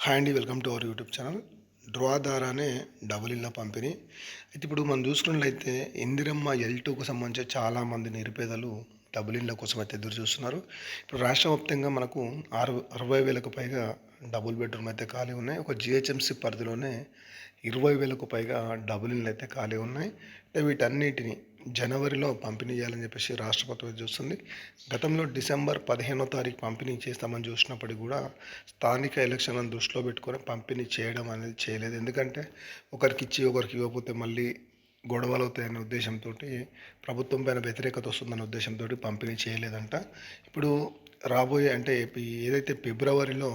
Hi అండి, welcome to our YouTube channel. Draw ద్వారానే double ఇళ్ళ పంపిణీ. అయితే ఇప్పుడు మనం చూసుకున్నట్లయితే ఇందిరమ్మ L2కు సంబంధించి చాలామంది నిరుపేదలు డబుల్ ఇళ్ళ కోసం అయితే ఎదురు చూస్తున్నారు. ఇప్పుడు రాష్ట్ర వ్యాప్తంగా మనకు 60,000కు పైగా డబుల్ బెడ్రూమ్ అయితే ఖాళీ ఉన్నాయి. ఒక జిహెచ్ఎంసీ పరిధిలోనే 20,000కు పైగా డబుల్ ఇళ్ళు అయితే ఖాళీ ఉన్నాయి. వీటన్నిటిని జనవరిలో పంపిణీ చేయాలని చెప్పేసి రాష్ట్ర ప్రభుత్వం చూస్తుంది. గతంలో డిసెంబర్ 15వ తారీఖు పంపిణీ చేస్తామని చూసినప్పటికీ కూడా స్థానిక ఎలక్షన్లను దృష్టిలో పెట్టుకొని పంపిణీ చేయడం అనేది చేయలేదు. ఎందుకంటే ఒకరికి ఇచ్చి ఒకరికి ఇవ్వకపోతే మళ్ళీ గొడవలు అవుతాయనే ఉద్దేశంతో, ప్రభుత్వం పైన వ్యతిరేకత వస్తుందనే ఉద్దేశంతో పంపిణీ చేయలేదంట. ఇప్పుడు రాబోయే అంటే ఏదైతే ఫిబ్రవరిలో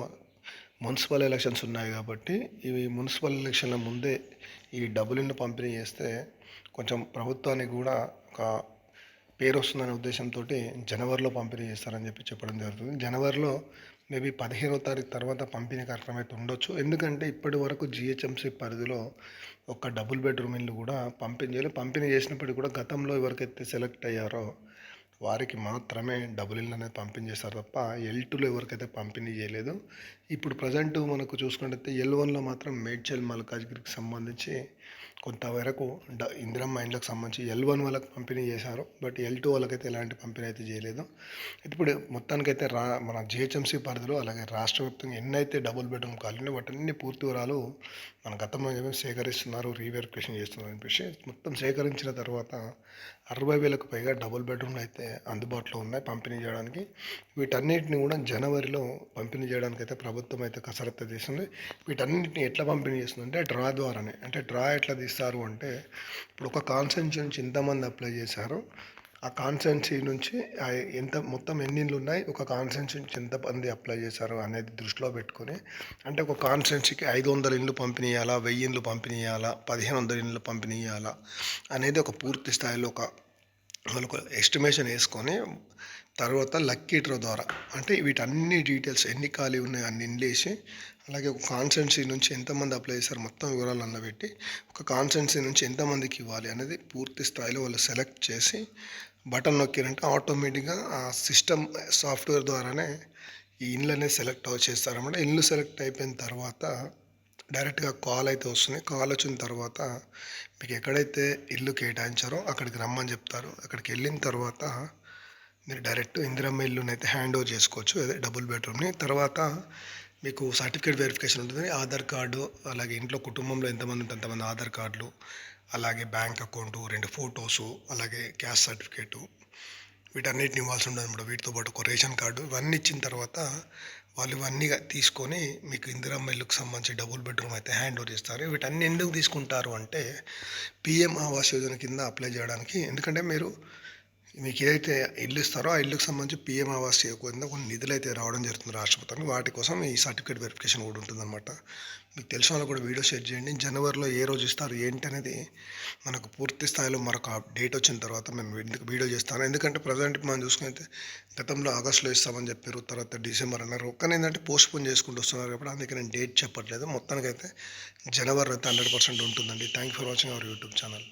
మున్సిపల్ ఎలక్షన్స్ ఉన్నాయి కాబట్టి ఇవి మున్సిపల్ ఎలక్షన్ల ముందే ఈ డబుల్ ఇళ్ళు పంపిణీ చేస్తే కొంచెం ప్రభుత్వానికి కూడా ఒక పేరు వస్తుందనే ఉద్దేశంతో జనవరిలో పంపిణీ చేస్తారని చెప్పడం జరుగుతుంది. జనవరిలో మేబీ 15వ తారీఖు తర్వాత పంపిణీ కార్యక్రమం అయితే ఉండొచ్చు. ఎందుకంటే ఇప్పటి వరకు జిహెచ్ఎంసీ పరిధిలో ఒక డబుల్ బెడ్రూమ్ ఇల్లు కూడా పంపిణీ చేయలేదు. పంపిణీ చేసినప్పటికీ కూడా గతంలో ఎవరికైతే సెలెక్ట్ అయ్యారో వారికి మాత్రమే డబుల్ ఇల్లు అనేది పంపిణీ చేస్తారు తప్ప L2లో ఎవరికైతే పంపిణీ చేయలేదు. ఇప్పుడు ప్రజెంట్ మనకు చూసుకున్నట్టయితే L1లో మాత్రం మేడ్చల్ మల్కాజ్గిరికి సంబంధించి కొంతవరకు ఇందిరమ్మ ఇండ్లకు సంబంధించి L1 వాళ్ళకి పంపిణీ చేశారు. బట్ L2 వాళ్ళకైతే ఎలాంటి పంపిణీ అయితే చేయలేదు. ఇప్పుడు మొత్తానికైతే మన జిహెచ్ఎంసీ పరిధిలో అలాగే రాష్ట్ర వ్యాప్తంగా ఎన్నైతే డబుల్ బెడ్రూమ్ కాలనీ వాటన్ని పూర్తి వివరాలు మన గతంలో సేకరిస్తున్నారు, రీవెరిఫికేషన్ చేస్తున్నారు అనిపించి మొత్తం సేకరించిన తర్వాత 60,000కు పైగా డబుల్ బెడ్రూమ్లు అయితే అందుబాటులో ఉన్నాయి పంపిణీ చేయడానికి. వీటన్నిటిని కూడా జనవరిలో పంపిణీ చేయడానికి అయితే ప్రభుత్వం అయితే కసరత్తు చేస్తుంది. వీటన్నిటిని ఎట్లా పంపిణీ చేస్తుందంటే డ్రా ద్వారానే. అంటే డ్రా ఎట్లా తీస్తారు అంటే, ఇప్పుడు ఒక కాన్స్టిట్యున్సీ నుంచి ఎంతమంది అప్లై చేశారో ఆ కాన్స్టిట్యున్సీ నుంచి ఎంత మొత్తం ఎన్ని ఇళ్ళు ఉన్నాయి, ఒక కాన్స్టిట్యున్సీ నుంచి ఎంతమంది అప్లై చేశారు అనేది దృష్టిలో పెట్టుకొని, అంటే ఒక కాన్స్టిట్యున్సీకి 500 ఇళ్ళు పంపిణీ చేయాలా, 1000 ఇళ్ళు పంపిణీ చేయాలా, 1500 ఇళ్ళు పంపిణీ చేయాలా అనేది ఒక పూర్తి స్థాయిలో వాళ్ళకు ఎస్టిమేషన్ వేసుకొని తర్వాత లక్కీ డ్రా ద్వారా అంటే వీటన్ని డీటెయిల్స్ ఎన్ని ఖాళీ ఉన్నాయి అన్ని ఇండ్లేసి, అలాగే ఒక కాన్స్టిట్యున్సీ నుంచి ఎంతమంది అప్లై చేశారు మొత్తం వివరాలు అన్నబెట్టి ఒక కాన్స్టిట్యున్సీ నుంచి ఎంతమందికి ఇవ్వాలి అనేది పూర్తి స్థాయిలో వాళ్ళు సెలెక్ట్ చేసి బటన్ నొక్కిరంటే ఆటోమేటిక్గా ఆ సిస్టమ్ సాఫ్ట్వేర్ ద్వారానే ఈ ఇల్లు అనేది సెలెక్ట్ చేస్తారన్నమాట. ఇల్లు సెలెక్ట్ అయిపోయిన తర్వాత డైరెక్ట్గా కాల్ అయితే వస్తుంది. కాల్ వచ్చిన తర్వాత మీకు ఎక్కడైతే ఇల్లు కేటాయించారో అక్కడికి రమ్మని చెప్తారు. అక్కడికి వెళ్ళిన తర్వాత మీరు డైరెక్ట్ ఇందిరమ్మ ఇల్లుని అయితే హ్యాండ్ ఓవర్ చేసుకోవచ్చు, అదే డబుల్ బెడ్రూమ్ని. తర్వాత మీకు సర్టిఫికేట్ వెరిఫికేషన్ ఉంటుంది. ఆధార్ కార్డు, అలాగే ఇంట్లో కుటుంబంలో ఎంతమంది ఉంటే అంతమంది ఆధార్ కార్డులు, అలాగే బ్యాంక్ అకౌంటు, 2 ఫొటోసు, అలాగే క్యాస్ట్ సర్టిఫికేటు, వీటన్నిటిని ఇవ్వాల్సి ఉంటుంది అన్నమాట. వీటితో పాటు ఒక రేషన్ కార్డు, ఇవన్నీ ఇచ్చిన తర్వాత వాళ్ళు ఇవన్నీ తీసుకొని మీకు ఇందిరమ్మ ఇల్లుకు సంబంధించి డబుల్ బెడ్రూమ్ అయితే హ్యాండ్ ఓవర్ చేస్తారు. వీటన్ని ఎందుకు తీసుకుంటారు అంటే PM ఆవాస్ యోజన కింద అప్లై చేయడానికి. ఎందుకంటే మీకు ఏదైతే ఇల్లు ఇస్తారో ఆ ఇల్లుకు సంబంధించి PM ఆవాస్ చేయకుండా కొన్ని నిధులు అయితే రావడం జరుగుతుంది రాష్ట్ర ప్రభుత్వానికి. వాటి కోసం ఈ సర్టిఫికేట్ వెరిఫికేషన్ కూడా ఉంటుందన్నమాట. మీకు తెలిసిన వాళ్ళు కూడా వీడియో షేర్ చేయండి. జనవరిలో ఏ రోజు ఇస్తారు ఏంటి అనేది మనకు పూర్తి స్థాయిలో మరొక డేట్ వచ్చిన తర్వాత మేము వీడియో చేస్తాను. ఎందుకంటే ప్రజెంట్ మనం చూసుకుంటే గతంలో ఆగస్టులో ఇస్తామని చెప్పారు, తర్వాత డిసెంబర్ అన్నారు. ఒక్కనే ఏంటంటే పోస్ట్పోన్ చేసుకుంటూ వస్తున్నారు కాబట్టి అందుకే నేను డేట్ చెప్పట్లేదు. మొత్తానికైతే జనవరి అయితే 100% ఉంటుందండి. Thank for watching our YouTube channel.